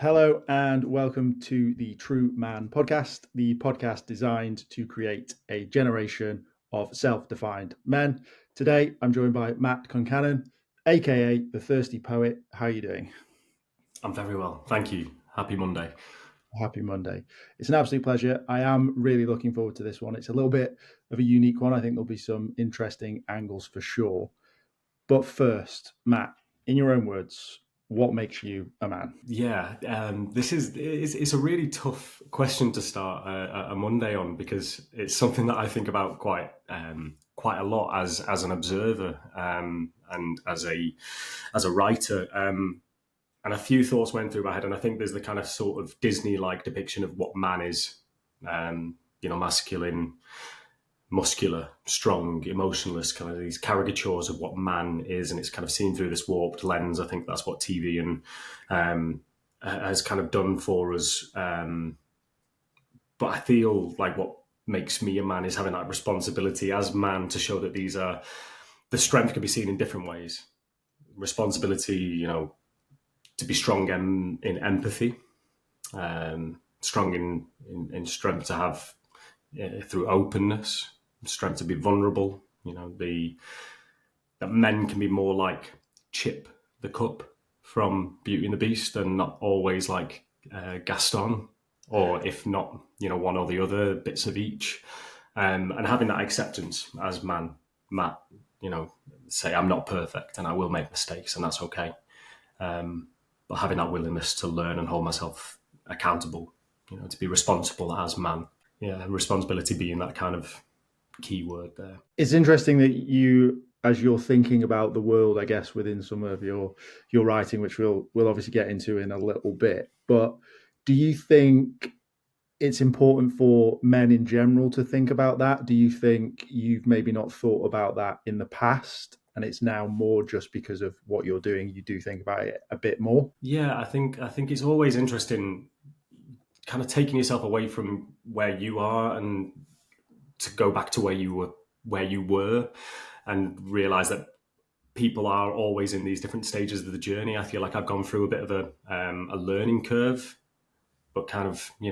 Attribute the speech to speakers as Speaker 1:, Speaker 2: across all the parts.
Speaker 1: Hello and welcome to the TRUUMAN Podcast, the podcast designed to create a generation of self-defined men. Today, I'm joined by Matt Concannon, aka the Thirsty Poet. How are you doing?
Speaker 2: I'm very well, thank you. Happy Monday.
Speaker 1: Happy Monday. It's an absolute pleasure. I am really looking forward to this one. It's a little bit of a unique one. I think there'll be some interesting angles for sure. But first, Matt, in your own words, what makes you a man?
Speaker 2: Yeah, it's a really tough question to start a Monday on because it's something that I think about quite a lot as an observer and as a writer. And a few thoughts went through my head, and I think there's the kind of sort of Disney-like depiction of what man is. Masculine, muscular, strong, emotionless, kind of these caricatures of what man is, and it's kind of seen through this warped lens. I think that's what TV and has kind of done for us. But I feel like what makes me a man is having that responsibility as man to show that the strength can be seen in different ways. Responsibility, to be strong in empathy, strong in strength to have through openness, strength to be vulnerable. That men can be more like Chip the Cup from Beauty and the Beast and not always like Gaston, or if not, one or the other, bits of each. And having that acceptance as man, Matt, say I'm not perfect and I will make mistakes and that's okay. But having that willingness to learn and hold myself accountable, to be responsible as man. Yeah, responsibility being that kind of key word there.
Speaker 1: It's interesting that you, as you're thinking about the world, I guess, within some of your writing, which we'll obviously get into in a little bit, but do you think it's important for men in general to think about that? Do you think you've maybe not thought about that in the past and it's now more just because of what you're doing, you do think about it a bit more?
Speaker 2: Yeah, I think it's always interesting kind of taking yourself away from where you are and to go back to where you were and realize that people are always in these different stages of the journey. I feel like I've gone through a bit of a learning curve, but kind of, we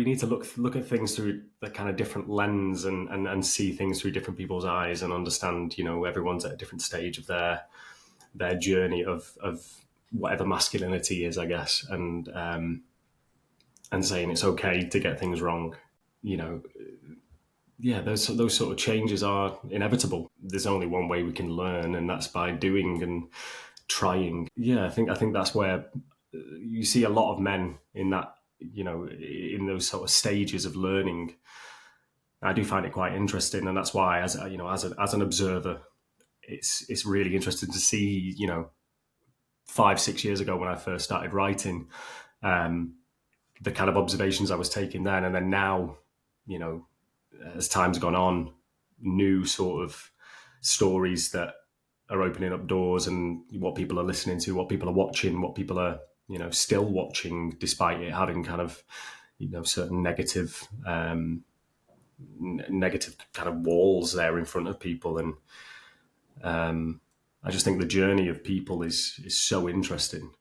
Speaker 2: need to look at things through the kind of different lens and see things through different people's eyes and understand, everyone's at a different stage of their journey of whatever masculinity is, I guess, and saying it's okay to get things wrong. Those sort of changes are inevitable. There's only one way we can learn, and that's by doing and trying. Yeah, I think that's where you see a lot of men in that, in those sort of stages of learning. I do find it quite interesting, and that's why, as an observer, it's really interesting to see, 5-6 years ago when I first started writing, the kind of observations I was taking then, and then now, as time's gone on, new sort of stories that are opening up doors and what people are listening to, what people are watching, what people are, still watching, despite it having kind of, certain negative kind of walls there in front of people. And I just think the journey of people is so interesting,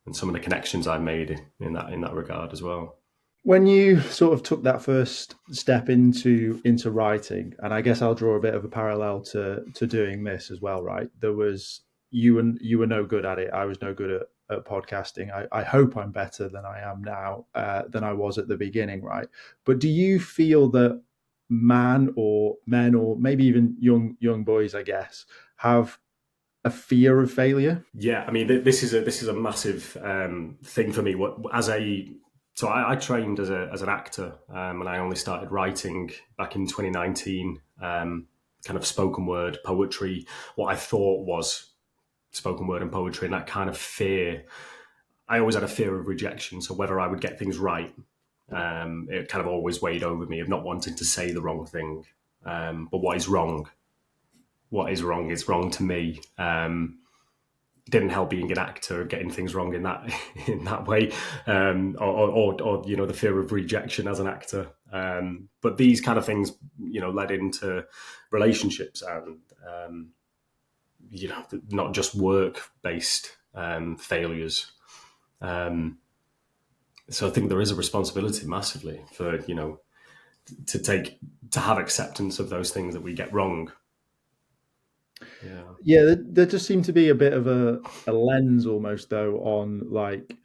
Speaker 2: and some of the connections I've made in that regard as well.
Speaker 1: When you sort of took that first step into writing, and I guess I'll draw a bit of a parallel to doing this as well, right? There was you were no good at it. I was no good at podcasting. I hope I'm better than I am now, than I was at the beginning, right? But do you feel that men or maybe even young boys, I guess, have a fear of failure?
Speaker 2: Yeah, I mean, this is a massive thing for me. So I trained as an actor, and I only started writing back in 2019. Kind of spoken word poetry, what I thought was spoken word and poetry, and that kind of fear. I always had a fear of rejection, so whether I would get things right, it kind of always weighed over me of not wanting to say the wrong thing. But what is wrong is wrong to me. Didn't help being an actor, getting things wrong in that way, or the fear of rejection as an actor. But these kind of things, led into relationships and not just work-based failures. So I think there is a responsibility massively for, to have acceptance of those things that we get wrong.
Speaker 1: Yeah, there just seemed to be a bit of a lens almost though on like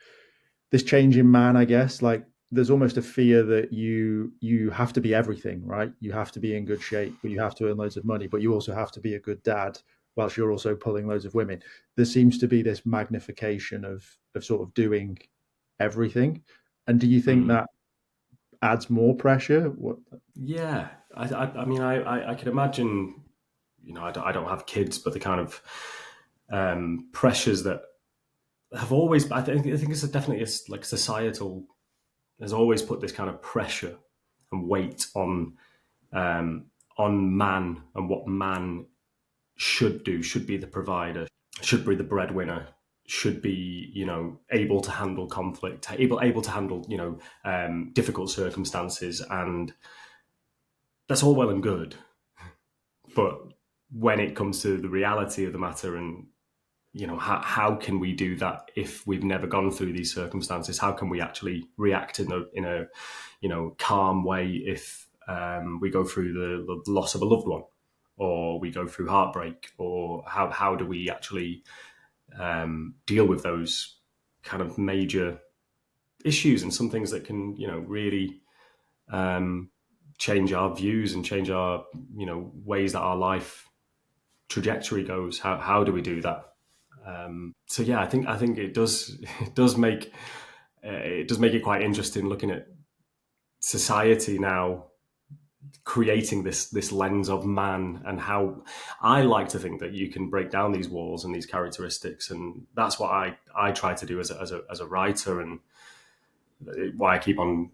Speaker 1: this change in man, I guess. Like there's almost a fear that you have to be everything, right? You have to be in good shape, but you have to earn loads of money, but you also have to be a good dad whilst you're also pulling loads of women. There seems to be this magnification of sort of doing everything. And do you think that adds more pressure? What?
Speaker 2: Yeah, I mean, I can imagine, I don't have kids, but the kind of pressures that have always, I think it's definitely like societal, has always put this kind of pressure and weight on man and what man should do, should be the provider, should be the breadwinner, should be, able to handle conflict, able to handle, difficult circumstances. And that's all well and good. But when it comes to the reality of the matter and, how can we do that if we've never gone through these circumstances? How can we actually react in a calm way if we go through the loss of a loved one, or we go through heartbreak, or how do we actually deal with those kind of major issues and some things that can, really change our views and change our, ways that our life trajectory goes. How do we do that? So yeah, I think it does make it quite interesting looking at society now creating this lens of man, and how I like to think that you can break down these walls and these characteristics, and that's what I try to do as a writer, and why I keep on,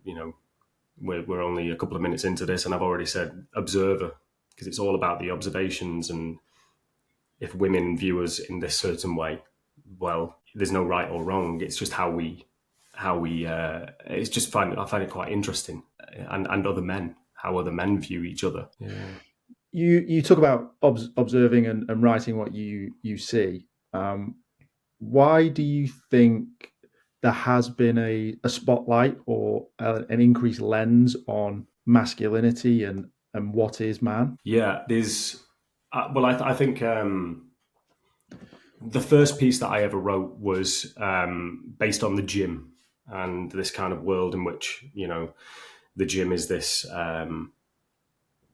Speaker 2: we're only a couple of minutes into this and I've already said observer, because it's all about the observations. And if women view us in this certain way, well, there's no right or wrong. It's just how we it's just I find it quite interesting. And other men, how other men view each other. Yeah.
Speaker 1: You talk about observing and writing what you see. Why do you think there has been a spotlight or an increased lens on masculinity and what is man?
Speaker 2: Yeah, there's well, I think the first piece that I ever wrote was based on the gym and this kind of world in which, the gym is this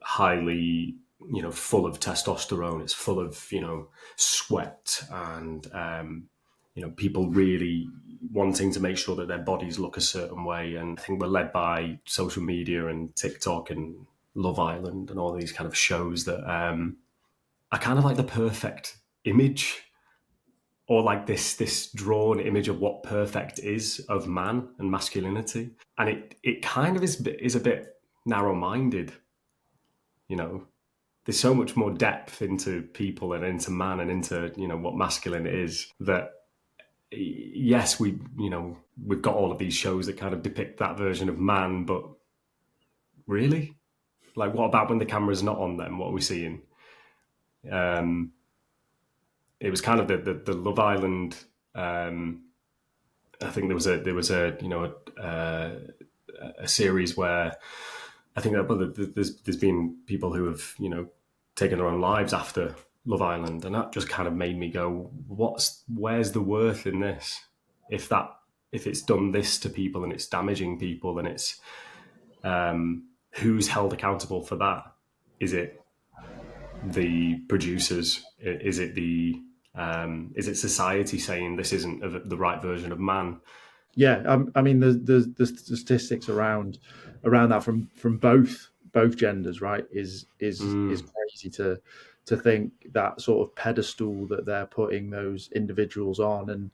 Speaker 2: highly, full of testosterone. It's full of, sweat and, people really wanting to make sure that their bodies look a certain way. And I think we're led by social media and TikTok and Love Island and all these kind of shows that are kind of like the perfect image, or like this drawn image of what perfect is of man and masculinity. And it kind of is a bit narrow-minded. There's so much more depth into people and into man and into, what masculine is, that yes, we've got all of these shows that kind of depict that version of man, but really? Like, what about when the camera's not on them? What are we seeing? It was kind of the Love Island. I think there was a series where I think that there's been people who have taken their own lives after Love Island, and that just kind of made me go, where's the worth in this? If it's done this to people and it's damaging people, and it's who's held accountable for that? Is it the producers? Is it society saying this isn't the right version of man?
Speaker 1: Yeah, I mean the statistics around that from both genders, right, is crazy to think that sort of pedestal that they're putting those individuals on, and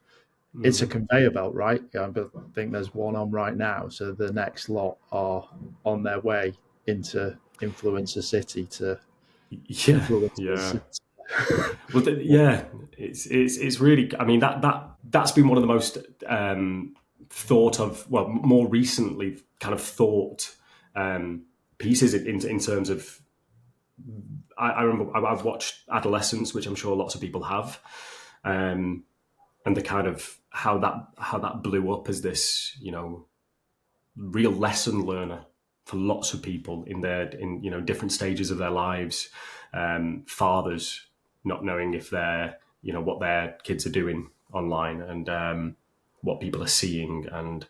Speaker 1: it's a conveyor belt, right? I think there's one on right now, so the next lot are on their way into Influencer City to influence.
Speaker 2: Yeah. Well, it's really. I mean, that's been one of the most thought of. Well, more recently, kind of thought pieces in terms of I remember I've watched Adolescence, which I'm sure lots of people have, and the kind of how that blew up as this, real lesson learner for lots of people in different stages of their lives. Fathers not knowing if they're, what their kids are doing online, and what people are seeing, and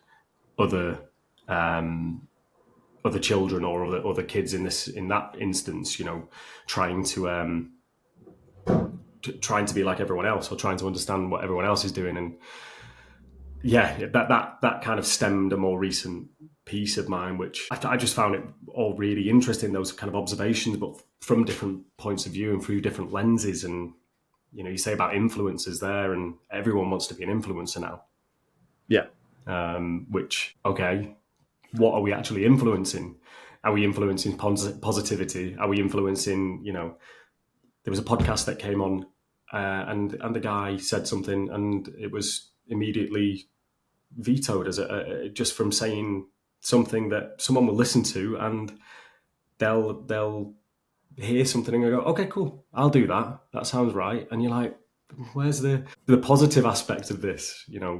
Speaker 2: other other children or other kids in that instance, trying to trying to be like everyone else, or trying to understand what everyone else is doing. And yeah, that kind of stemmed a more recent piece of mine, which I just found it all really interesting, those kind of observations, but from different points of view and through different lenses. And you say about influencers there, and everyone wants to be an influencer now.
Speaker 1: Yeah.
Speaker 2: Which, okay, what are we actually influencing? Are we influencing positivity? Are we influencing, there was a podcast that came on, and the guy said something, and it was immediately vetoed as just from saying something that someone will listen to, and they'll hear something and go, okay, cool, I'll do that. That sounds right. And you're like, where's the positive aspect of this?
Speaker 1: Yeah.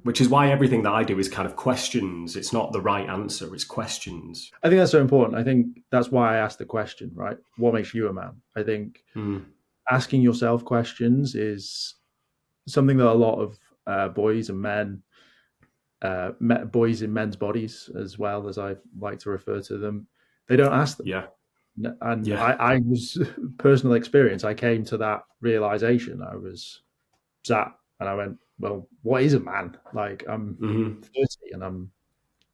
Speaker 2: Which is why everything that I do is kind of questions. It's not the right answer, it's questions.
Speaker 1: I think that's so important. I think that's why I asked the question, right? What makes you a man? I think asking yourself questions is something that a lot of boys and men, boys in men's bodies, as well as I like to refer to them, they don't ask them.
Speaker 2: Yeah.
Speaker 1: And I was personal experience. I came to that realization. I was sat and I went, well, what is a man? Like, I'm 30 and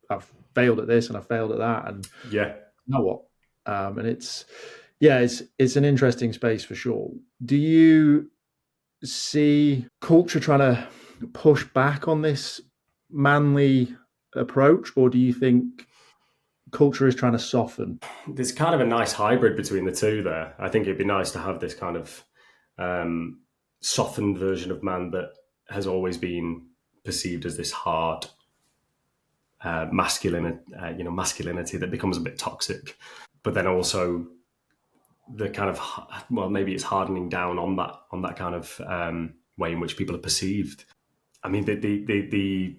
Speaker 1: I've failed at this and I've failed at that, and
Speaker 2: yeah,
Speaker 1: you know what? And it's an interesting space for sure. Do you see culture trying to push back on this manly approach, or do you think culture is trying to soften?
Speaker 2: There's kind of a nice hybrid between the two there. I think it'd be nice to have this kind of softened version of man that has always been perceived as this hard masculinity that becomes a bit toxic, but then also the kind of, well, maybe it's hardening down on that kind of way in which people are perceived. I mean, the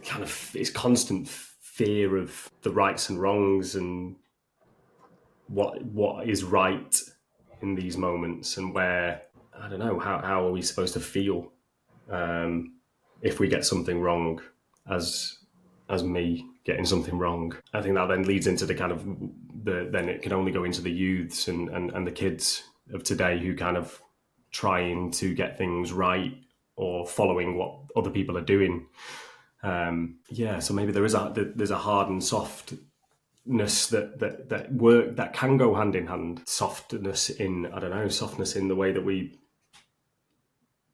Speaker 2: kind of, it's constant fear of the rights and wrongs, and what is right in these moments, and where, I don't know, how are we supposed to feel if we get something wrong, as me getting something wrong. I think that then leads into the kind of then it can only go into the youths and the kids of today, who kind of trying to get things right or following what other people are doing. So maybe there's a hard and softness that work that can go hand in hand. Softness in, I don't know, softness in the way that we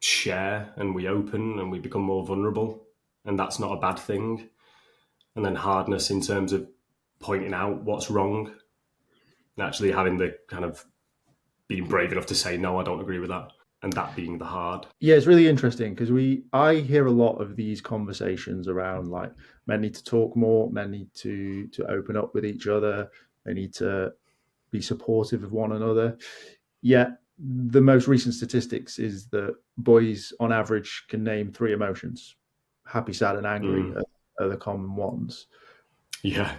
Speaker 2: share and we open and we become more vulnerable, and that's not a bad thing. And then hardness in terms of pointing out what's wrong, and actually having the kind of being brave enough to say, no, I don't agree with that. And that being the hard.
Speaker 1: Yeah, it's really interesting because I hear a lot of these conversations around, like, men need to talk more, men need to open up with each other, they need to be supportive of one another. Yet the most recent statistics is that boys on average can name 3 emotions. Happy, sad, and angry are the common ones.
Speaker 2: Yeah.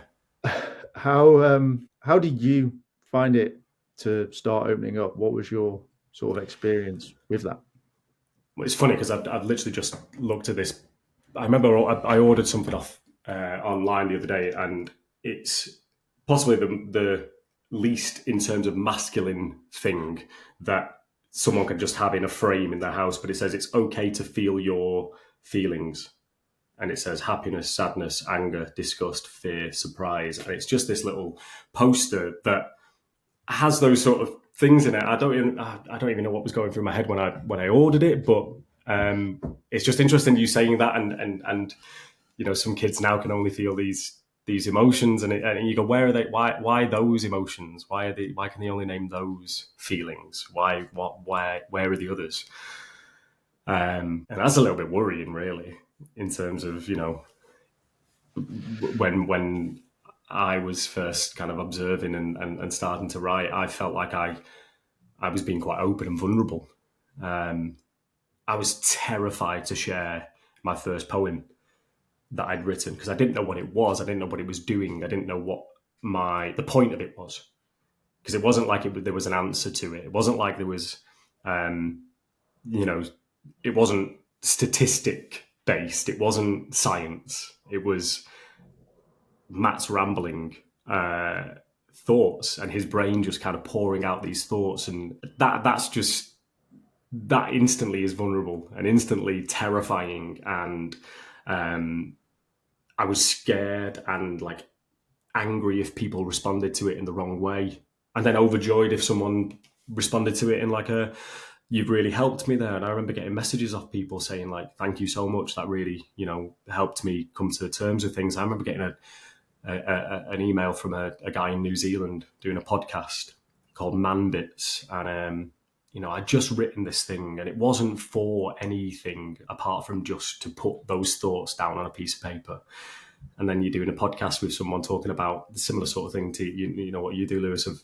Speaker 1: How did you find it to start opening up? What was your sort of experience with that?
Speaker 2: Well, it's funny because I've literally just looked at this. I remember I ordered something off online the other day, and it's possibly the least in terms of masculine thing that someone can just have in a frame in their house, but it says it's okay to feel your feelings. And it says happiness, sadness, anger, disgust, fear, surprise. And it's just this little poster that has those sort of things in it. I don't even know what was going through my head when I ordered it, but it's just interesting you saying that, and some kids now can only feel these emotions, and you go, where are they? Why those emotions? Why can they only name those feelings? Where are the others? And that's a little bit worrying, really, in terms of when I was first kind of observing and starting to write, I felt like I was being quite open and vulnerable. I was terrified to share my first poem that I'd written because I didn't know what it was. I didn't know what it was doing. I didn't know what the point of it was, because it wasn't like there was an answer to it. It wasn't like there was, it wasn't statistic based. It wasn't science. It was Matt's rambling thoughts and his brain just kind of pouring out these thoughts, and that instantly is vulnerable and instantly terrifying. And I was scared and like angry if people responded to it in the wrong way, and then overjoyed if someone responded to it in like you've really helped me there. And I remember getting messages off people saying like, thank you so much, that really helped me come to terms with things. I remember getting an email from a guy in New Zealand doing a podcast called Man Bits, and I'd just written this thing, and it wasn't for anything apart from just to put those thoughts down on a piece of paper. And then you're doing a podcast with someone talking about the similar sort of thing to you know what you do, Lewis, of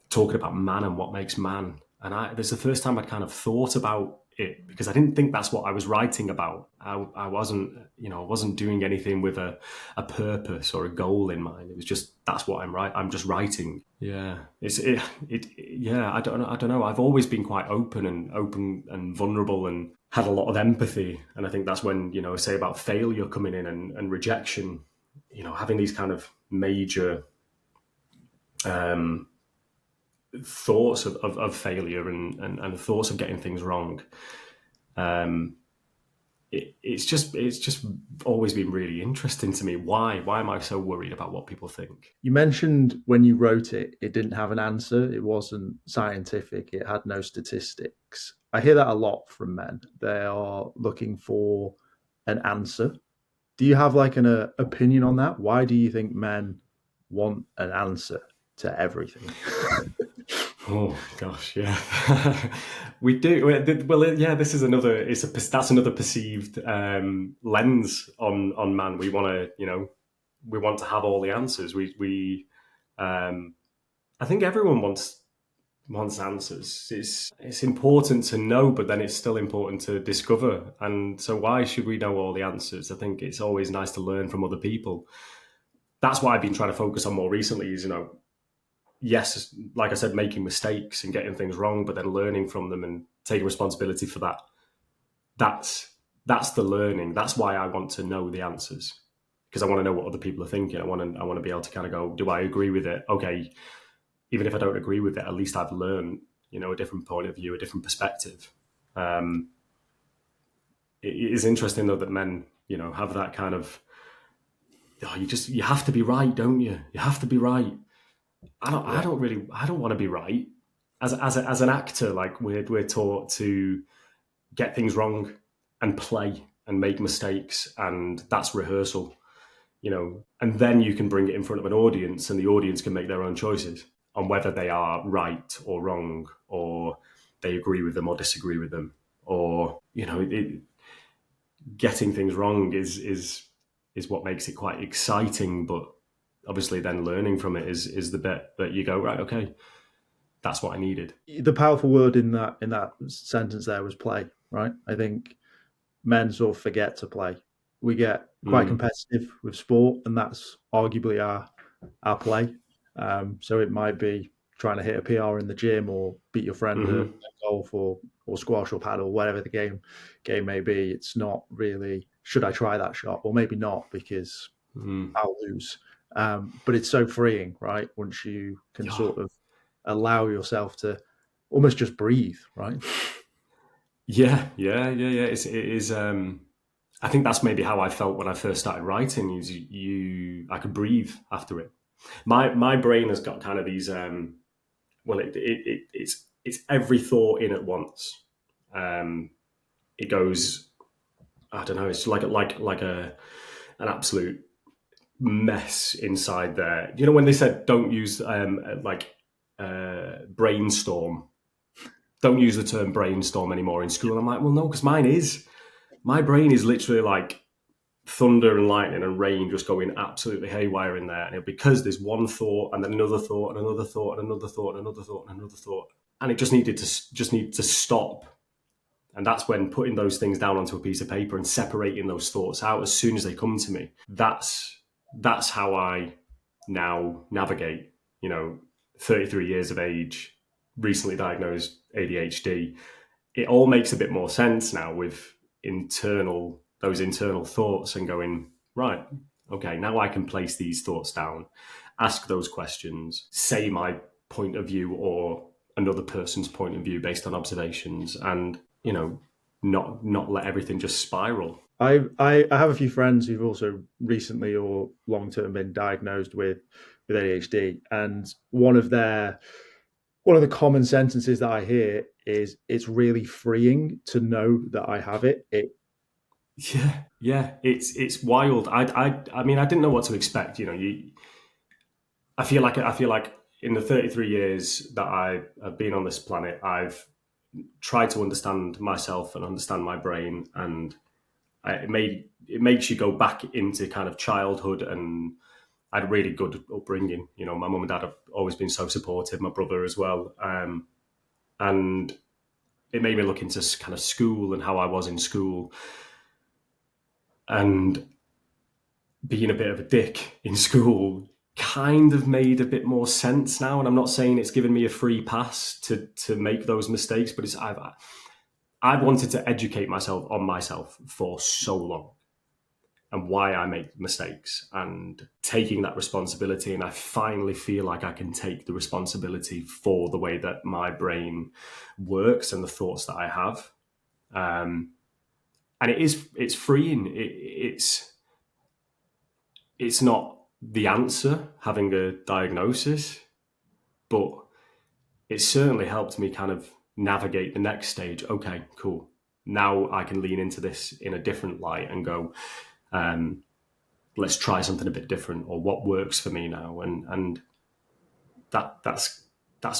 Speaker 2: talking about man and what makes man. And this is the first time I'd kind of thought about it, because I didn't think that's what I was writing about. I wasn't doing anything with a purpose or a goal in mind. It was just, that's what I'm just writing. Yeah, I don't know. I've always been quite open and vulnerable and had a lot of empathy. And I think that's when, I say about failure coming in and rejection, having these kind of major thoughts of failure and thoughts of getting things wrong. It's just always been really interesting to me. Why am I so worried about what people think?
Speaker 1: You mentioned when you wrote it didn't have an answer. It wasn't scientific. It had no statistics. I hear that a lot from men. They are looking for an answer. Do you have like an opinion on that? Why do you think men want an answer to everything?
Speaker 2: Oh gosh, yeah, we do. Well, yeah, this is another. That's another perceived lens on man. We want to have all the answers. I think everyone wants answers. It's important to know, but then it's still important to discover. And so, why should we know all the answers? I think it's always nice to learn from other people. That's what I've been trying to focus on more recently. Is yes, like I said, making mistakes and getting things wrong, but then learning from them and taking responsibility for that. That's the learning. That's why I want to know the answers, because I want to know what other people are thinking. I want to be able to kind of go, do I agree with it? Okay, even if I don't agree with it, at least I've learned, a different point of view, a different perspective. It is interesting though that men, have that kind of, you have to be right, don't you? You have to be right. I don't want to be right. As an actor, like we're taught to get things wrong and play and make mistakes, and that's rehearsal, and then you can bring it in front of an audience, and the audience can make their own choices on whether they are right or wrong, or they agree with them or disagree with them, or getting things wrong is what makes it quite exciting, but obviously then learning from it is the bit that you go, right, okay, that's what I needed.
Speaker 1: The powerful word in that sentence there was play, right? I think men sort of forget to play. We get quite competitive with sport, and that's arguably our play. So it might be trying to hit a PR in the gym, or beat your friend at golf or squash or paddle, whatever the game may be. It's not really, should I try that shot? Or maybe not, because I'll lose. But it's so freeing, right? Once you can sort of allow yourself to almost just breathe, right?
Speaker 2: Yeah. It is. I think that's maybe how I felt when I first started writing. I could breathe after it. My brain has got kind of these. It's every thought in at once. It goes. I don't know. It's like an absolute mess inside there. When they said don't use brainstorm, don't use the term brainstorm anymore in school. I'm like, well, no, because my brain is literally like thunder and lightning and rain just going absolutely haywire in there. And it'll because there's one thought and then another thought and another thought and another thought and another thought and another thought. And it just needed to stop. And that's when putting those things down onto a piece of paper and separating those thoughts out as soon as they come to me. That's how I now navigate, 33 years of age, recently diagnosed ADHD. It all makes a bit more sense now with those internal thoughts and going, right, okay, now I can place these thoughts down, ask those questions, say my point of view or another person's point of view based on observations, and, not let everything just spiral.
Speaker 1: I have a few friends who've also recently or long-term been diagnosed with ADHD, and one of the common sentences that I hear is, it's really freeing to know that I have it.
Speaker 2: Yeah, it's wild. I mean, I didn't know what to expect. I feel like in the 33 years that I have been on this planet, I've tried to understand myself and understand my brain, and it makes you go back into kind of childhood. And I had a really good upbringing. My mum and dad have always been so supportive, my brother as well. And it made me look into kind of school and how I was in school, and being a bit of a dick in school kind of made a bit more sense now. And I'm not saying it's given me a free pass to make those mistakes, but I've wanted to educate myself on myself for so long and why I make mistakes and taking that responsibility. And I finally feel like I can take the responsibility for the way that my brain works and the thoughts that I have. And it's freeing. It's not the answer, having a diagnosis, but it certainly helped me kind of navigate the next stage. Okay, cool. Now I can lean into this in a different light and go, let's try something a bit different, or what works for me now. And that's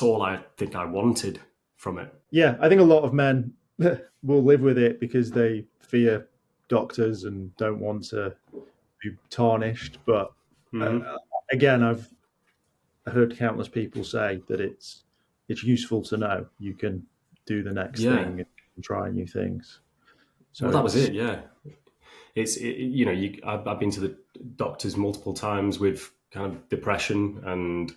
Speaker 2: all I think I wanted from it.
Speaker 1: Yeah, I think a lot of men will live with it because they fear doctors and don't want to be tarnished. But again, I've heard countless people say that it's useful to know you can do the next thing and try new things.
Speaker 2: So that was it. Yeah, I've been to the doctors multiple times with kind of depression and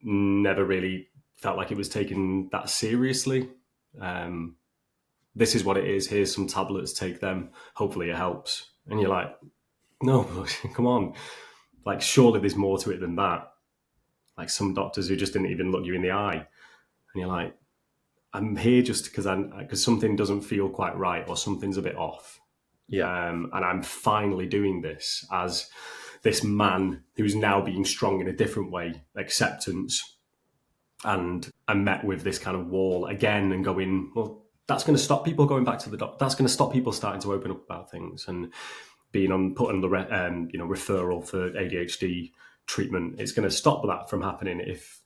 Speaker 2: never really felt like it was taken that seriously. This is what it is. Here's some tablets, take them. Hopefully it helps. And you're like, no, come on. Like, surely there's more to it than that. Like some doctors who just didn't even look you in the eye. And you're like, I'm here just because something doesn't feel quite right or something's a bit off.
Speaker 1: Yeah.
Speaker 2: And I'm finally doing this as this man who's now being strong in a different way, acceptance. And I'm met with this kind of wall again and going, well, that's going to stop people going back to the doctor. That's going to stop people starting to open up about things and put on the referral for ADHD treatment. It's going to stop that from happening if,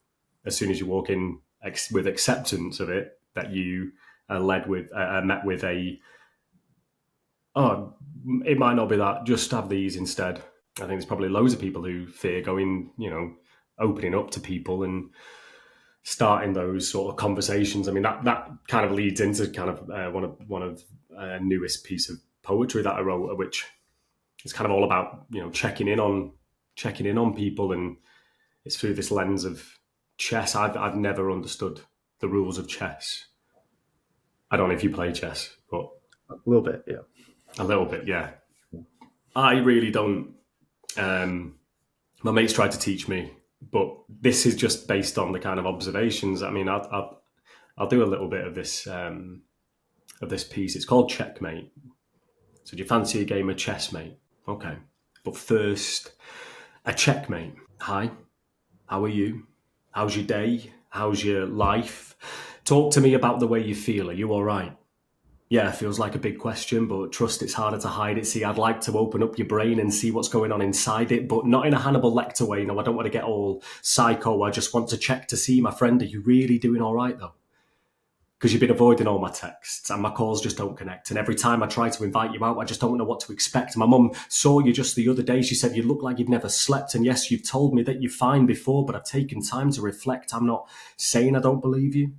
Speaker 2: as soon as you walk in with acceptance of it, that you are met with it might not be that. Just have these instead. I think there's probably loads of people who fear going, opening up to people and starting those sort of conversations. I mean, that kind of leads into kind of one of newest piece of poetry that I wrote, which is kind of all about checking in on people, and it's through this lens of chess. I've never understood the rules of chess. I don't know if you play chess, but
Speaker 1: a little bit, yeah.
Speaker 2: A little bit, yeah. I really don't. My mates tried to teach me, but this is just based on the kind of observations. I mean, I'll do a little bit of this piece. It's called Checkmate. So do you fancy a game of chess, mate? Okay. But first, a checkmate. Hi, how are you? How's your day? How's your life? Talk to me about the way you feel. Are you all right? Yeah, feels like a big question, but trust it's harder to hide it. See, I'd like to open up your brain and see what's going on inside it, but not in a Hannibal Lecter way. No, I don't want to get all psycho. I just want to check to see, my friend, are you really doing all right, though? because you've been avoiding all my texts and my calls just don't connect. And every time I try to invite you out, I just don't know what to expect. My mum saw you just the other day. She said, you look like you've never slept. And yes, you've told me that you're fine before, but I've taken time to reflect. I'm not saying I don't believe you,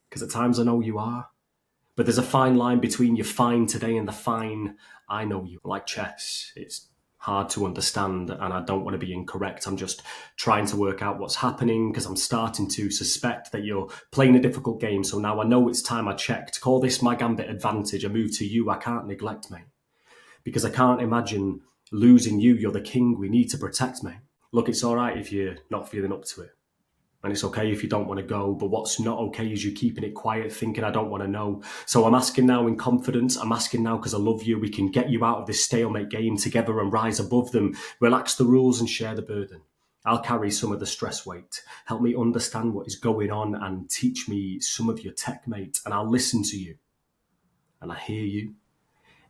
Speaker 2: because at times I know you are. But there's a fine line between you're fine today and the fine I know you. Like chess, it's hard to understand, and I don't want to be incorrect. I'm just trying to work out what's happening, because I'm starting to suspect that you're playing a difficult game. So now I know it's time I checked. Call this my gambit advantage. I move to you. I can't neglect, mate, because I can't imagine losing you. You're the king we need to protect, mate. Look, it's all right if you're not feeling up to it. And it's okay if you don't want to go, but what's not okay is you keeping it quiet, thinking I don't want to know. So I'm asking now in confidence. I'm asking now because I love you. We can get you out of this stalemate game together and rise above them. Relax the rules and share the burden. I'll carry some of the stress weight. Help me understand what is going on and teach me some of your tech, mate. And I'll listen to you. And I hear you.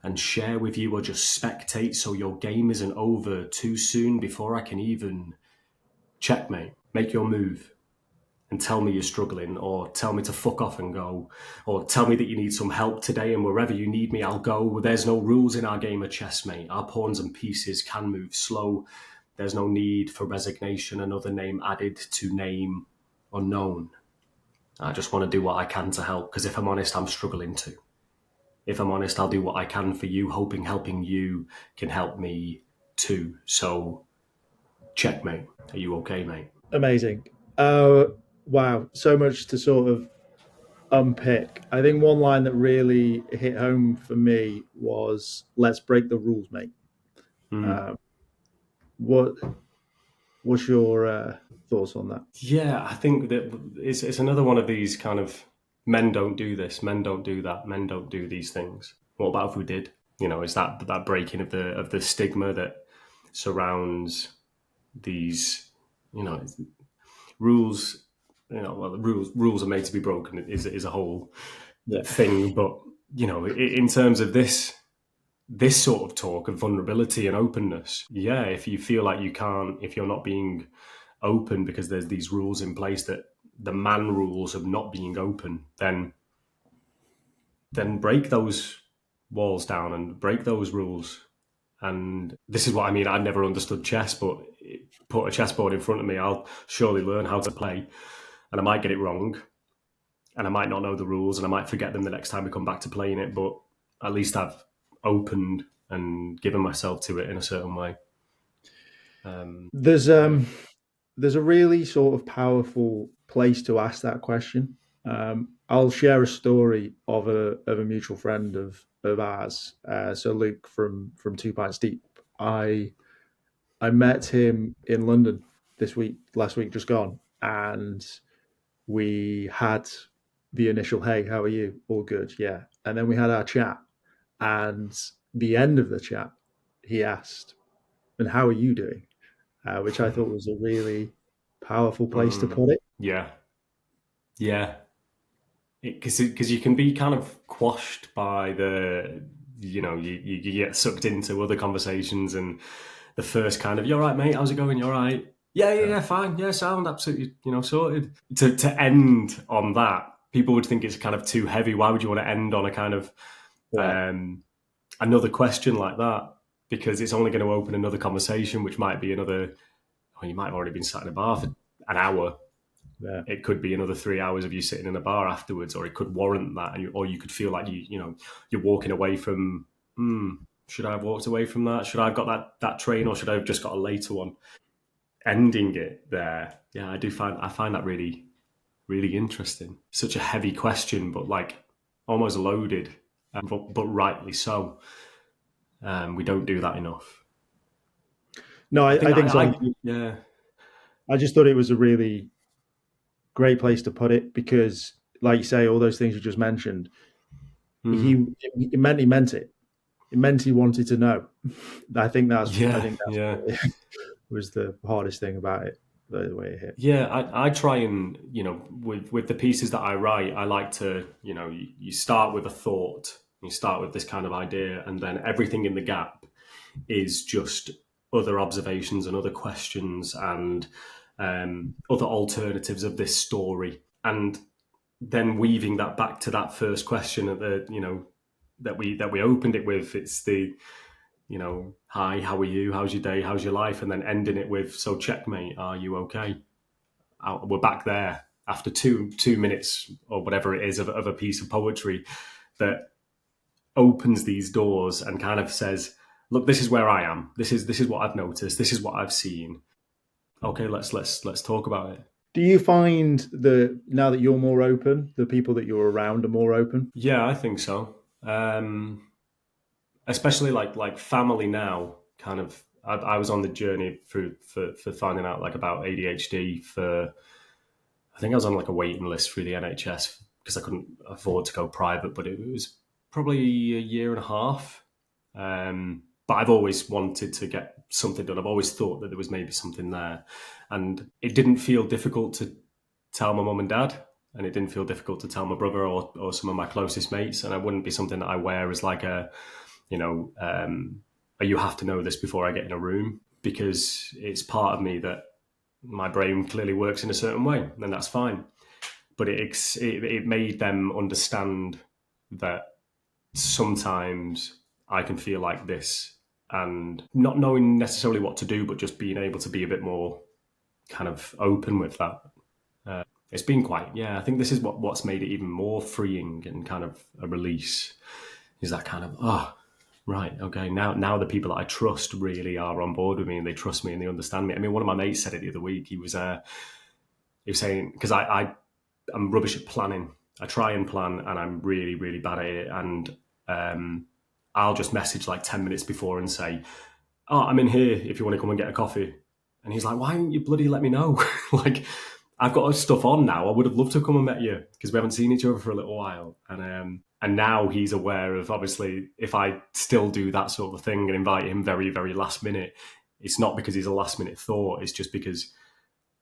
Speaker 2: And share with you or just spectate so your game isn't over too soon before I can even checkmate. Make your move. And tell me you're struggling, or tell me to fuck off and go, or tell me that you need some help today, and wherever you need me, I'll go. There's no rules in our game of chess, mate. Our pawns and pieces can move slow. There's no need for resignation, another name added to name unknown. I just want to do what I can to help, because if I'm honest, I'm struggling too. If I'm honest, I'll do what I can for you, hoping helping you can help me too. So, checkmate. Are you okay, mate?
Speaker 1: Amazing. Wow, so much to sort of unpick. I think one line that really hit home for me was "Let's break the rules, mate." What What's your thoughts on that?
Speaker 2: Yeah, I think that it's another one of these kind of men don't do this, men don't do that, men don't do these things. What about if we did? You know, is that breaking of the stigma that surrounds these, rules. Well, the rules are made to be broken is a whole thing. But in terms of this sort of talk of vulnerability and openness, if you feel like you can't, if you're not being open because there's these rules in place, that the man rules of not being open, then break those walls down and break those rules. And this is what I mean. I never understood chess, but put a chessboard in front of me, I'll surely learn how to play. And I might get it wrong, and I might not know the rules, and I might forget them the next time we come back to playing it. But at least I've opened and given myself to it in a certain way.
Speaker 1: There's a really sort of powerful place to ask that question. I'll share a story of a mutual friend of ours. So Luke from Two Pints Deep. I met him in London last week just gone, and we had the initial "Hey, how are you? All good, yeah." And then we had our chat, and the end of the chat, he asked, "And how are you doing?" Which I thought was a really powerful place to put it.
Speaker 2: Yeah. Because you can be kind of quashed by you get sucked into other conversations, and the first kind of, "You're right, mate, how's it going? You're right." Yeah, fine. Yeah, sound absolutely, sorted. To end on that, people would think it's kind of too heavy. Why would you want to end on a kind of another question like that? Because it's only going to open another conversation, which might be another. Well, you might have already been sat in a bar for an hour.
Speaker 1: Yeah.
Speaker 2: It could be another 3 hours of you sitting in a bar afterwards, or it could warrant that, or you could feel like you're walking away from. Should I have walked away from that? Should I have got that train, or should I have just got a later one? Ending it there, I find that really, really interesting. Such a heavy question, but like almost loaded, but rightly so. We don't do that enough.
Speaker 1: No, I think so. I just thought it was a really great place to put it, because, like you say, all those things you just mentioned, he meant it. It meant he wanted to know. I think that's was the hardest thing about it, the way it hit.
Speaker 2: Yeah, I try and, with the pieces that I write, I like to, you start with a thought, you start with this kind of idea, and then everything in the gap is just other observations and other questions and other alternatives of this story. And then weaving that back to that first question at the, that we opened it with. It's the, hi, how are you? How's your day? How's your life? And then ending it with, so checkmate, are you okay? We're back there after 2 minutes or whatever it is of a piece of poetry that opens these doors and kind of says, look, this is where I am. This is what I've noticed. This is what I've seen. Okay, let's talk about it.
Speaker 1: Do you find that now that you're more open, the people that you're around are more open?
Speaker 2: Yeah, I think so. Especially like family now. Kind of, I was on the journey for finding out like about ADHD. I think I was on like a waiting list through the NHS because I couldn't afford to go private, but it was probably a year and a half. But I've always wanted to get something done. I've always thought that there was maybe something there. And it didn't feel difficult to tell my mum and dad. And it didn't feel difficult to tell my brother or some of my closest mates. And it wouldn't be something that I wear as like a, you have to know this before I get in a room, because it's part of me that my brain clearly works in a certain way, and that's fine. But it made them understand that sometimes I can feel like this, and not knowing necessarily what to do, but just being able to be a bit more kind of open with that. It's been quite, I think this is what's made it even more freeing and kind of a release, is that kind of, right, okay, now the people that I trust really are on board with me, and they trust me and they understand me. I mean, one of my mates said it the other week. He was saying, because I'm rubbish at planning. I try and plan, and I'm really, really bad at it. And I'll just message like 10 minutes before and say, I'm in here if you want to come and get a coffee. And he's like, why didn't you bloody let me know? Like, I've got stuff on now. I would have loved to come and met you, because we haven't seen each other for a little while. And now he's aware of, obviously, if I still do that sort of thing and invite him very, very last minute, it's not because he's a last minute thought. It's just because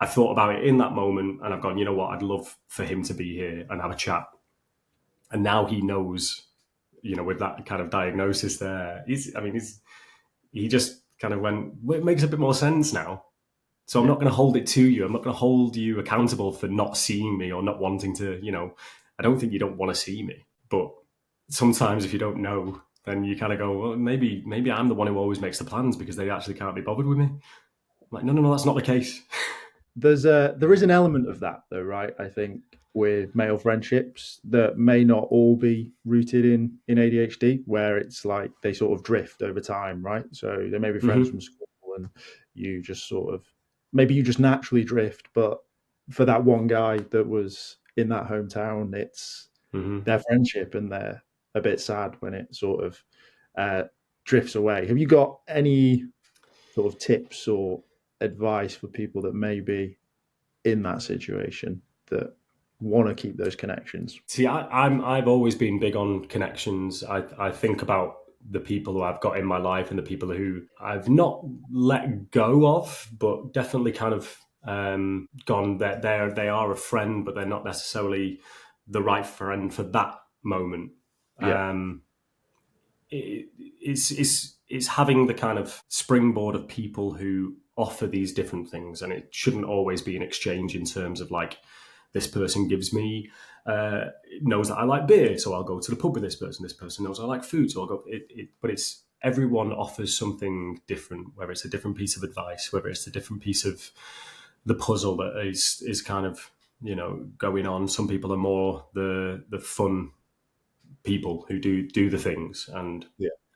Speaker 2: I thought about it in that moment, and I've gone, you know what, I'd love for him to be here and have a chat. And now he knows, with that kind of diagnosis there, he just kind of went, well, it makes a bit more sense now. So I'm not going to hold it to you. I'm not going to hold you accountable for not seeing me or not wanting to, I don't think you don't want to see me. But sometimes if you don't know, then you kind of go, well, maybe I'm the one who always makes the plans because they actually can't be bothered with me. I'm like, no, that's not the case.
Speaker 1: There is an element of that, though, right? I think with male friendships that may not all be rooted in ADHD, where it's like they sort of drift over time, right? So they may be friends from school, and you just sort of, maybe you just naturally drift. But for that one guy that was in that hometown, it's their friendship, and they're a bit sad when it sort of drifts away. Have you got any sort of tips or advice for people that may be in that situation that want to keep those connections?
Speaker 2: See, I've always been big on connections. I think about the people who I've got in my life and the people who I've not let go of, but definitely kind of gone that they are a friend, but they're not necessarily the right friend for that moment.
Speaker 1: Yeah.
Speaker 2: It's having the kind of springboard of people who offer these different things, and it shouldn't always be an exchange in terms of like, this person gives me knows that I like beer, so I'll go to the pub with this person. This person knows I like food, so I'll go. But it's everyone offers something different, whether it's a different piece of advice, whether it's a different piece of the puzzle that is kind of going on. Some people are more the fun people who do the things, and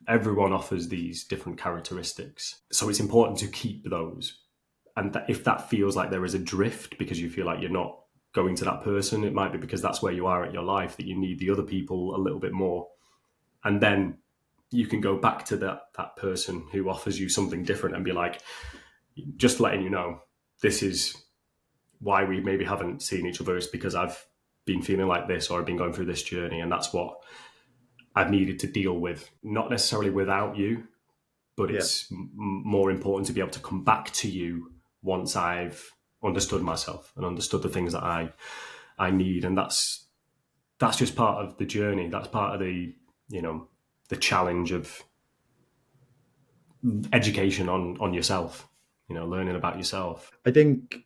Speaker 2: everyone offers these different characteristics. So it's important to keep those. And if that feels like there is a drift because you feel like you're not going to that person, it might be because that's where you are at your life, that you need the other people a little bit more. And then you can go back to that person who offers you something different and be like, just letting you know, this is why we maybe haven't seen each other, is because I've been feeling like this, or I've been going through this journey, and that's what I've needed to deal with. Not necessarily without you, but it's more important to be able to come back to you once I've understood myself and understood the things that I need. And that's just part of the journey. That's part of the challenge of education on yourself, learning about yourself.
Speaker 1: I think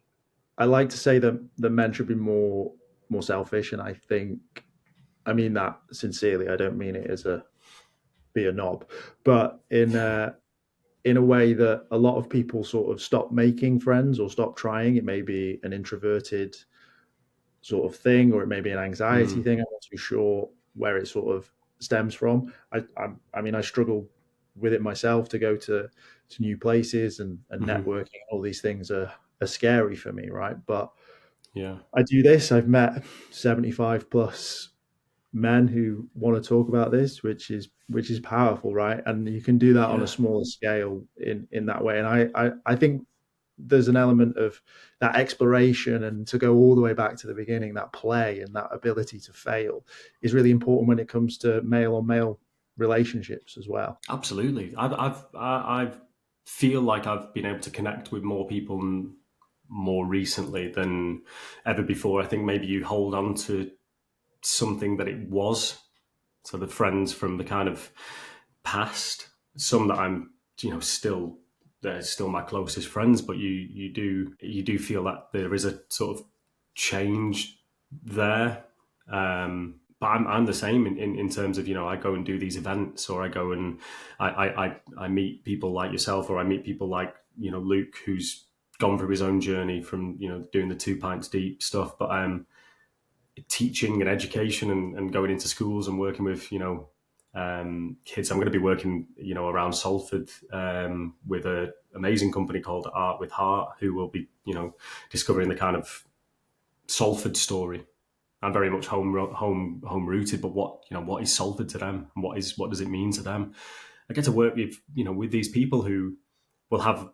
Speaker 1: I like to say that the men should be more more selfish. And I think, I mean that sincerely. I don't mean it as a be a knob, but in a way that a lot of people sort of stop making friends or stop trying. It may be an introverted sort of thing, or it may be an anxiety thing. I'm not too sure where it sort of stems from. I mean, I struggle with it myself to go to new places and networking. All these things are scary for me, right? But
Speaker 2: Yeah.
Speaker 1: I do this. I've met 75 plus men who want to talk about this, which is powerful, right? And you can do that on a smaller scale in that way. And I think there's an element of that exploration, and to go all the way back to the beginning, that play and that ability to fail is really important when it comes to male on male relationships as well.
Speaker 2: Absolutely. I feel like I've been able to connect with more people more recently than ever before. I think maybe you hold on to something that it was. So the friends from the kind of past, some that I'm, still, they're still my closest friends, but you do feel that there is a sort of change there. But I'm the same in terms of, I go and do these events, or I go and I meet people like yourself, or I meet people like, Luke, who's gone through his own journey from, doing the 2 pints deep stuff. But teaching and education and going into schools and working with, kids. I'm going to be working, around Salford with an amazing company called Art with Heart, who will be, discovering the kind of Salford story. I'm very much home rooted, but what is Salford to them, and what does it mean to them? I get to work with, with these people who will have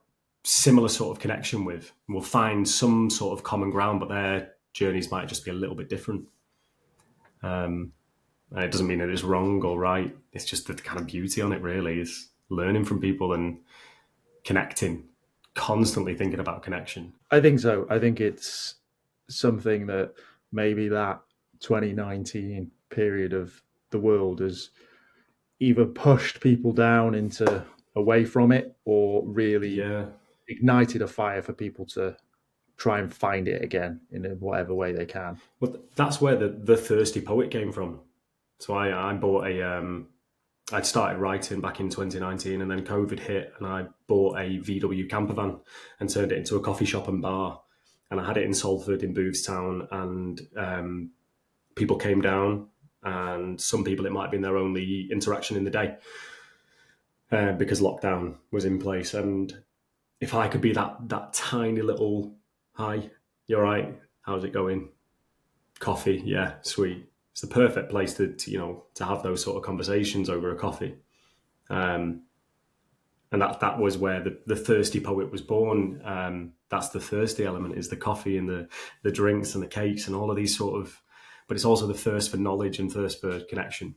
Speaker 2: similar sort of connection with, and will find some sort of common ground, but their journeys might just be a little bit different. And it doesn't mean that it's wrong or right. It's just the kind of beauty on it, really, is learning from people and connecting, constantly thinking about connection.
Speaker 1: I think so. I think it's something that maybe that 2019 period of the world has either pushed people down into away from it, or really ignited a fire for people to try and find it again in whatever way they can.
Speaker 2: Well, that's where the Thirsty Poet came from. So I bought I'd started writing back in 2019, and then COVID hit, and I bought a VW camper van and turned it into a coffee shop and bar. And I had it in Salford, in Boothstown, and people came down, and some people, it might have been their only interaction in the day because lockdown was in place. And if I could be that tiny little, hi, you're right, how's it going? Coffee, yeah, sweet. It's the perfect place to have those sort of conversations over a coffee. And that was where the Thirsty Poet was born. That's the thirsty element, is the coffee and the drinks and the cakes and all of these sort of, but it's also the thirst for knowledge and thirst for connection.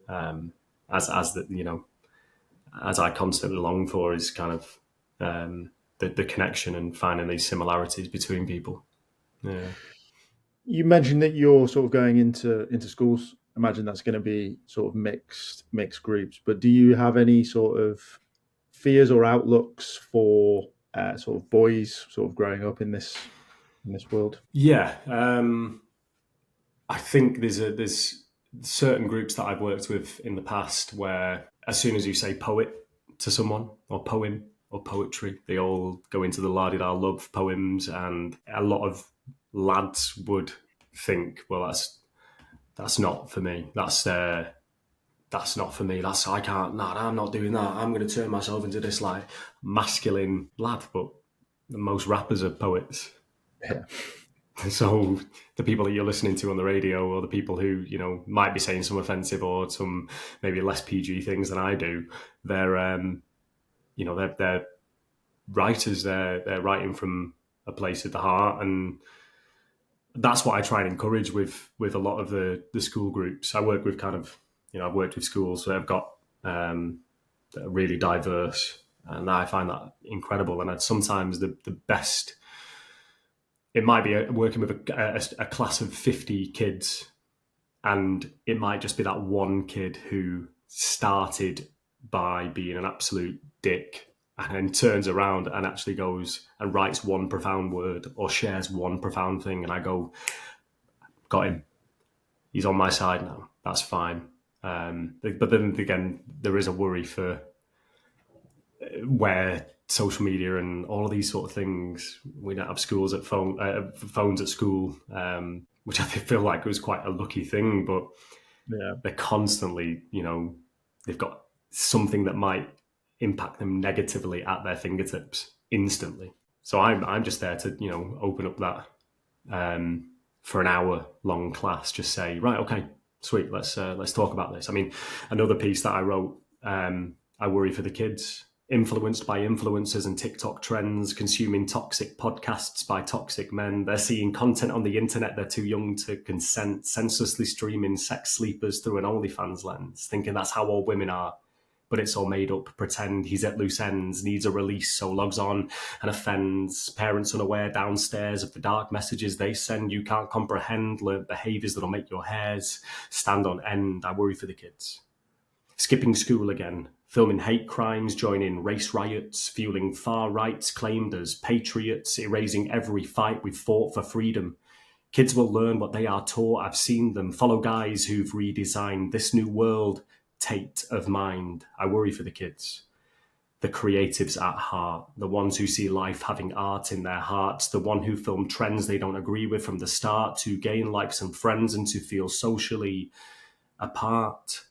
Speaker 2: As I constantly long for, is kind of the connection and finding these similarities between people. Yeah.
Speaker 1: You mentioned that you're sort of going into schools. I imagine that's going to be sort of mixed groups. But do you have any sort of fears or outlooks for sort of boys sort of growing up in this world?
Speaker 2: Yeah, I think there's certain groups that I've worked with in the past where, as soon as you say poet to someone, or poem or poetry, they all go into the la-di-da love poems, and a lot of lads would think, well, that's not for me. That's not for me. I can't. No, I'm not doing that. I'm going to turn myself into this like masculine lad. But most rappers are poets.
Speaker 1: Yeah.
Speaker 2: So the people that you're listening to on the radio, or the people who might be saying some offensive or some maybe less PG things than I do, they're they're writers. They're writing from a place of the heart, and that's what I try and encourage with a lot of the school groups. I work with I've worked with schools that have got that are really diverse, and I find that incredible. And sometimes the best, it might be working with a class of 50 kids, and it might just be that one kid who started by being an absolute dick, and then turns around and actually goes and writes one profound word or shares one profound thing. And I go, got him. He's on my side now. That's fine. But then again, there is a worry for where social media and all of these sort of things. We don't have phones at school, which I feel like was quite a lucky thing. But
Speaker 1: Yeah.
Speaker 2: they're constantly, they've got something that might impact them negatively at their fingertips instantly. So I'm just there to open up that for an hour long class. Just say, right, okay, sweet, let's talk about this. I mean, another piece that I wrote, I worry for the kids. Influenced by influencers and TikTok trends, consuming toxic podcasts by toxic men. They're seeing content on the internet they're too young to consent, senselessly streaming sex sleepers through an OnlyFans lens, thinking that's how all women are. But it's all made up, pretend he's at loose ends, needs a release, so logs on and offends. Parents unaware downstairs of the dark messages they send. You can't comprehend, learn behaviours that'll make your hairs stand on end. I worry for the kids. Skipping school again, filming hate crimes, joining race riots, fueling far rights claimed as patriots, erasing every fight we've fought for freedom. Kids will learn what they are taught. I've seen them follow guys who've redesigned this new world, Tate of mind. I worry for the kids. The creatives at heart, the ones who see life having art in their hearts, the one who film trends they don't agree with from the start to gain likes and friends and to feel socially apart.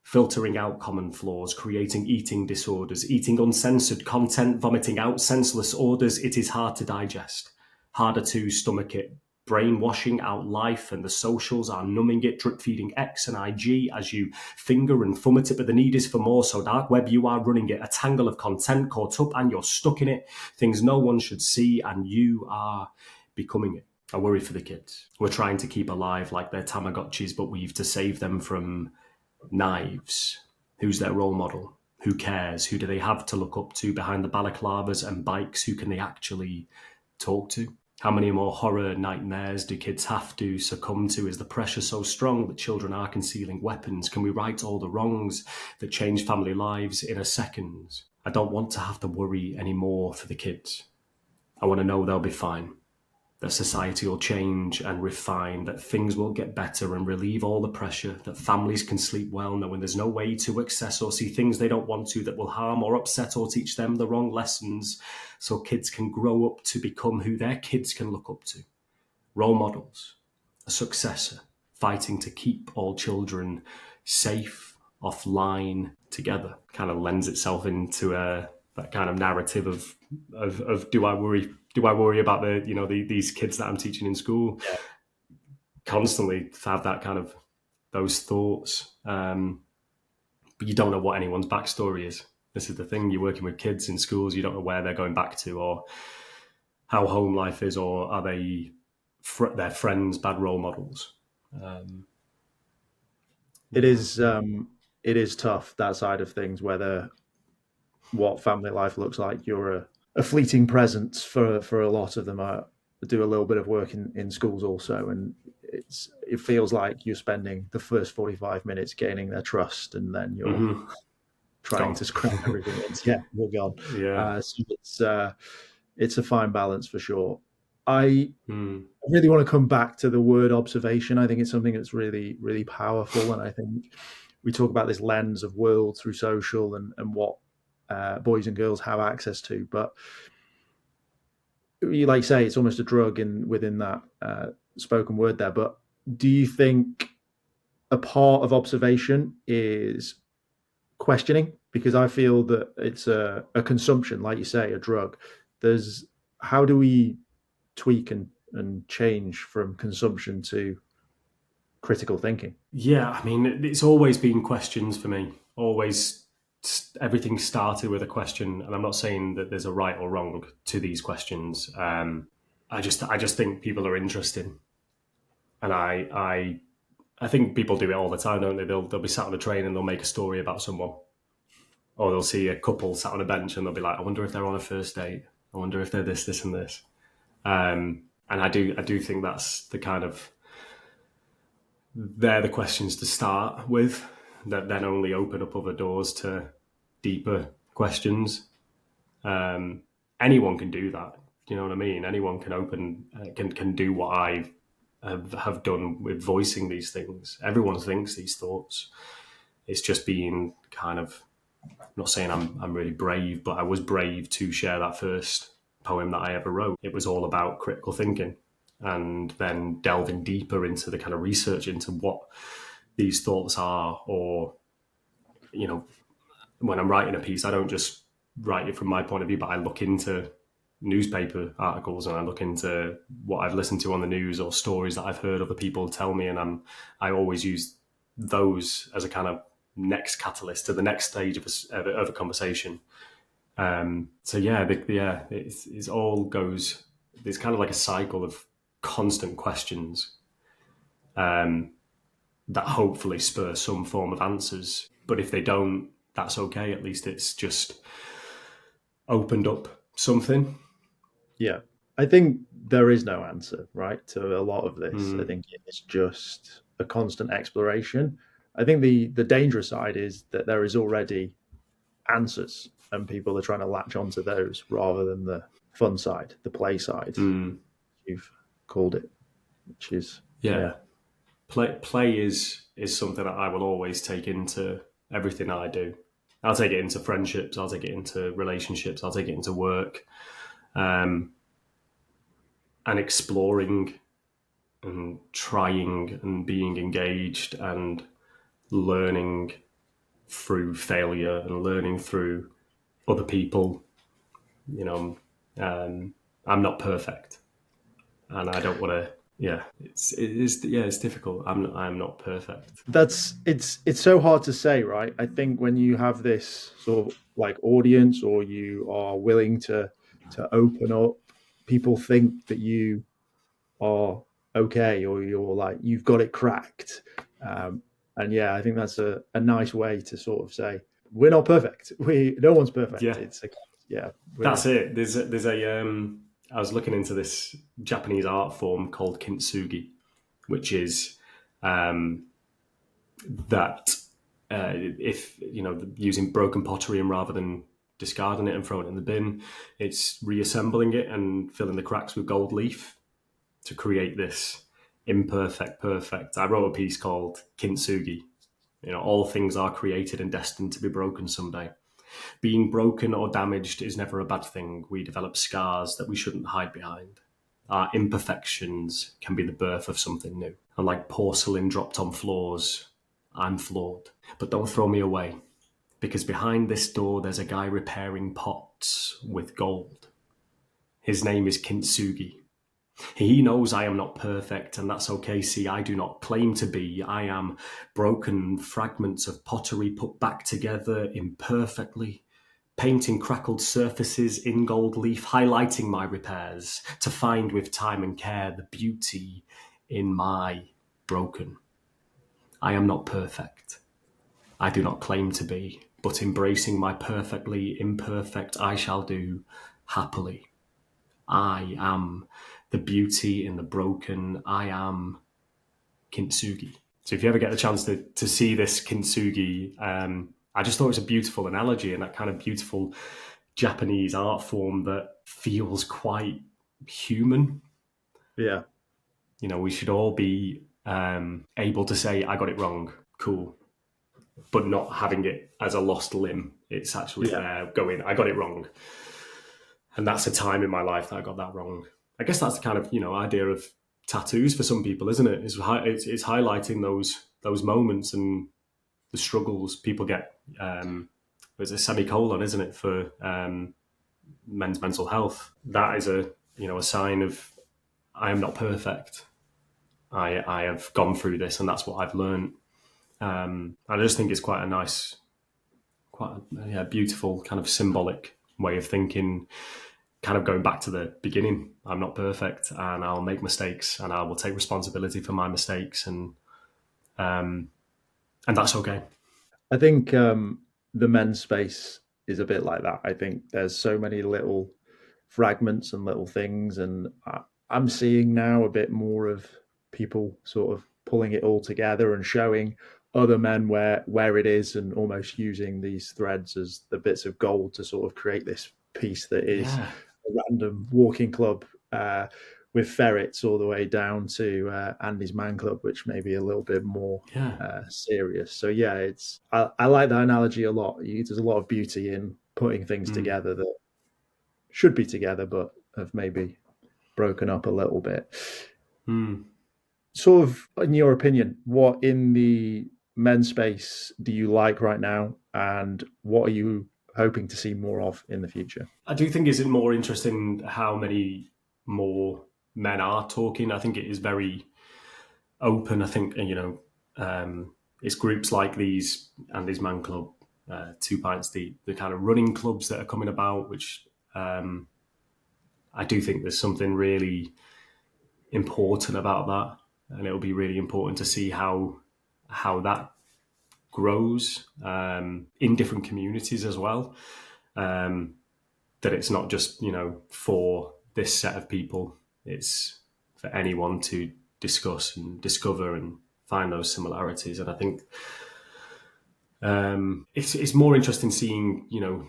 Speaker 2: Filtering out common flaws, creating eating disorders, eating uncensored content, vomiting out senseless orders. It is hard to digest, harder to stomach it. Brainwashing out life and the socials are numbing it, drip feeding X and IG as you finger and thumb at it, but the need is for more. So dark web, you are running it, a tangle of content caught up and you're stuck in it. Things no one should see and you are becoming it. I worry for the kids. We're trying to keep alive like they're Tamagotchis, but we've to save them from knives. Who's their role model? Who cares? Who do they have to look up to behind the balaclavas and bikes? Who can they actually talk to? How many more horror nightmares do kids have to succumb to? Is the pressure so strong that children are concealing weapons? Can we right all the wrongs that change family lives in a second? I don't want to have to worry anymore for the kids. I want to know they'll be fine, that society will change and refine, that things will get better and relieve all the pressure, that families can sleep well knowing there's no way to access or see things they don't want to that will harm or upset or teach them the wrong lessons, so kids can grow up to become who their kids can look up to. Role models, a successor, fighting to keep all children safe, offline, together. Kind of lends itself into that kind of narrative of do I worry about these kids that I'm teaching in school?
Speaker 1: Yeah.
Speaker 2: Constantly have that kind of those thoughts, but you don't know what anyone's backstory is. This is the thing. You're working with kids in schools. You don't know where they're going back to, or how home life is, or are they their friends bad role models?
Speaker 1: It is tough, that side of things, whether what family life looks like. You're a fleeting presence for a lot of them. I do a little bit of work in schools also, and it feels like you're spending the first 45 minutes gaining their trust, and then you're trying to scrap everything. Yeah, you're gone.
Speaker 2: Yeah.
Speaker 1: So it's a fine balance for sure. I really want to come back to the word observation. I think it's something that's really, really powerful, and I think we talk about this lens of world through social and what boys and girls have access to, but you like say it's almost a drug within that spoken word there. But do you think a part of observation is questioning? Because I feel that it's a consumption, like you say, a drug. How do we tweak and change from consumption to critical thinking?
Speaker 2: Yeah, I mean, it's always been questions for me. Always, everything started with a question, and I'm not saying that there's a right or wrong to these questions. I just think people are interested, and I think people do it all the time, don't they? They'll be sat on a train and they'll make a story about someone, or they'll see a couple sat on a bench and they'll be like, I wonder if they're on a first date. I wonder if they're this, and this. And I do think that's the kind of, they're the questions to start with that then only open up other doors to deeper questions. Anyone can do that. You know what I mean? Anyone can can do what I have done with voicing these things. Everyone thinks these thoughts. It's just being kind of, I'm not saying I'm really brave, but I was brave to share that first poem that I ever wrote. It was all about critical thinking and then delving deeper into the kind of research into what these thoughts are. Or, you know, when I'm writing a piece, I don't just write it from my point of view, but I look into newspaper articles and I look into what I've listened to on the news or stories that I've heard other people tell me, and I always use those as a kind of next catalyst to the next stage of a conversation. So yeah, it's all goes. There's kind of like a cycle of constant questions that hopefully spur some form of answers. But if they don't, that's okay. At least it's just opened up something.
Speaker 1: Yeah. I think there is no answer, right, to a lot of this. I think it's just a constant exploration. I think the dangerous side is that there is already answers and people are trying to latch onto those rather than the fun side, the play side, you've called it, which is, yeah.
Speaker 2: Play is something that I will always take into everything I do. I'll take it into friendships, I'll take it into relationships, I'll take it into work. And exploring and trying and being engaged and learning through failure and learning through other people. You know, I'm not perfect, and I don't want to. Yeah, it's difficult. I'm not perfect.
Speaker 1: It's so hard to say, right? I think when you have this sort of like audience, or you are willing to open up, people think that you are okay, or you're like you've got it cracked. And yeah, I think that's a nice way to sort of say we're not perfect. No one's perfect.
Speaker 2: Yeah,
Speaker 1: Yeah,
Speaker 2: that's it. There's a I was looking into this Japanese art form called kintsugi, which is that if you know, using broken pottery, and rather than discarding it and throwing it in the bin, it's reassembling it and filling the cracks with gold leaf to create this imperfect perfect. I wrote a piece called Kintsugi. You know, all things are created and destined to be broken someday. Being broken or damaged is never a bad thing. We develop scars that we shouldn't hide behind. Our imperfections can be the birth of something new. And like porcelain dropped on floors, I'm flawed. But don't throw me away, because behind this door there's a guy repairing pots with gold. His name is Kintsugi. He knows I am not perfect, and that's okay. See, I do not claim to be. I am broken fragments of pottery put back together imperfectly, painting crackled surfaces in gold leaf, highlighting my repairs to find with time and care the beauty in my broken. I am not perfect. I do not claim to be, but embracing my perfectly imperfect I shall do happily. I am the beauty in the broken. I am kintsugi. So if you ever get the chance to see this kintsugi, I just thought it was a beautiful analogy, and that kind of beautiful Japanese art form that feels quite human.
Speaker 1: Yeah.
Speaker 2: You know, we should all be able to say, I got it wrong, cool, but not having it as a lost limb. It's actually going, I got it wrong. And that's a time in my life that I got that wrong. I guess that's the kind of, you know, idea of tattoos for some people, isn't it? It's highlighting those moments and the struggles people get. There's a semicolon, isn't it, for men's mental health? That is a sign of I am not perfect. I have gone through this, and that's what I've learned. I just think it's quite a nice, beautiful kind of symbolic way of thinking, kind of going back to the beginning. I'm not perfect, and I'll make mistakes, and I will take responsibility for my mistakes, and that's okay.
Speaker 1: I think the men's space is a bit like that. I think there's so many little fragments and little things, and I'm seeing now a bit more of people sort of pulling it all together and showing other men where it is, and almost using these threads as the bits of gold to sort of create this piece that is a random walking club with ferrets all the way down to Andy's Man Club, which may be a little bit more
Speaker 2: Yeah.
Speaker 1: serious. So yeah, I like that analogy a lot. There's a lot of beauty in putting things together that should be together, but have maybe broken up a little bit. Sort of, in your opinion, what in the men's space do you like right now, and what are you hoping to see more of in the future?
Speaker 2: I do think it's more interesting how many more men are talking. I think it is very open. I think, it's groups like these, Andy's Man Club, 2 Pints, the kind of running clubs that are coming about, which I do think there's something really important about that, and it'll be really important to see how that grows in different communities as well. That it's not just for this set of people; it's for anyone to discuss and discover and find those similarities. And I think it's more interesting seeing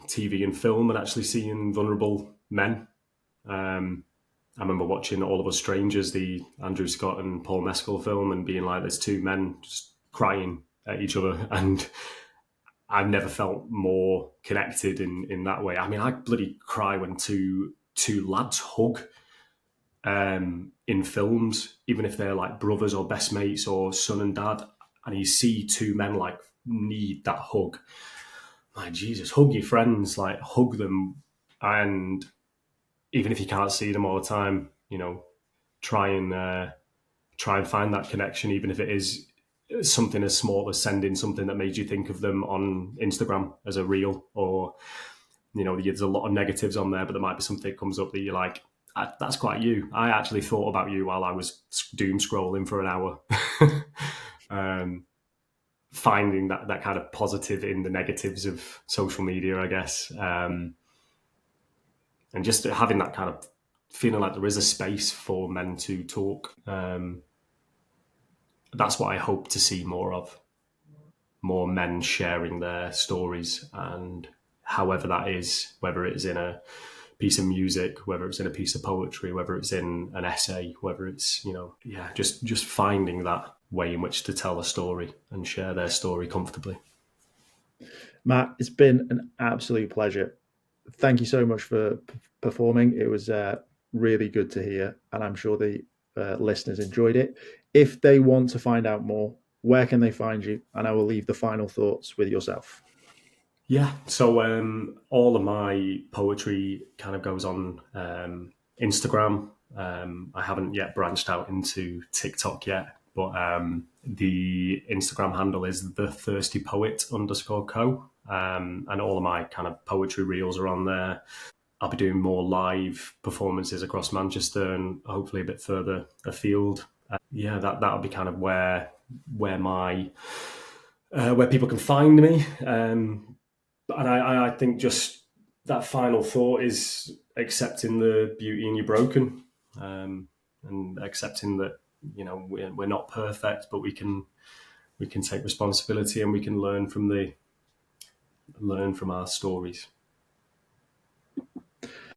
Speaker 2: TV and film and actually seeing vulnerable men. I remember watching All of Us Strangers, the Andrew Scott and Paul Mescal film, and being like, there's two men just crying at each other. And I've never felt more connected in that way. I mean, I bloody cry when two lads hug in films, even if they're like brothers or best mates or son and dad. And you see two men like need that hug. Like, Jesus, hug your friends, like hug them. And even if you can't see them all the time, try and find that connection, even if it is something as small as sending something that made you think of them on Instagram as a reel, or there's a lot of negatives on there, but there might be something that comes up that you're like, that's quite you. I actually thought about you while I was doom scrolling for an hour. Finding that kind of positive in the negatives of social media, I guess. And just having that kind of feeling like there is a space for men to talk. That's what I hope to see more of. More men sharing their stories, and however that is, whether it's in a piece of music, whether it's in a piece of poetry, whether it's in an essay, whether it's, just finding that way in which to tell a story and share their story comfortably.
Speaker 1: Matt, it's been an absolute pleasure. Thank you so much for performing. It was really good to hear, and I'm sure the listeners enjoyed it. If they want to find out more, where can they find you? And I will leave the final thoughts with yourself.
Speaker 2: Yeah, so all of my poetry kind of goes on Instagram. I haven't yet branched out into TikTok yet, but the Instagram handle is @thethirstypoet_co. And all of my kind of poetry reels are on there. I'll be doing more live performances across Manchester and hopefully a bit further afield. That'll be kind of where my where people can find me. And I think just that final thought is accepting the beauty in your broken, and accepting that we're not perfect, but we can take responsibility, and we can learn from our stories.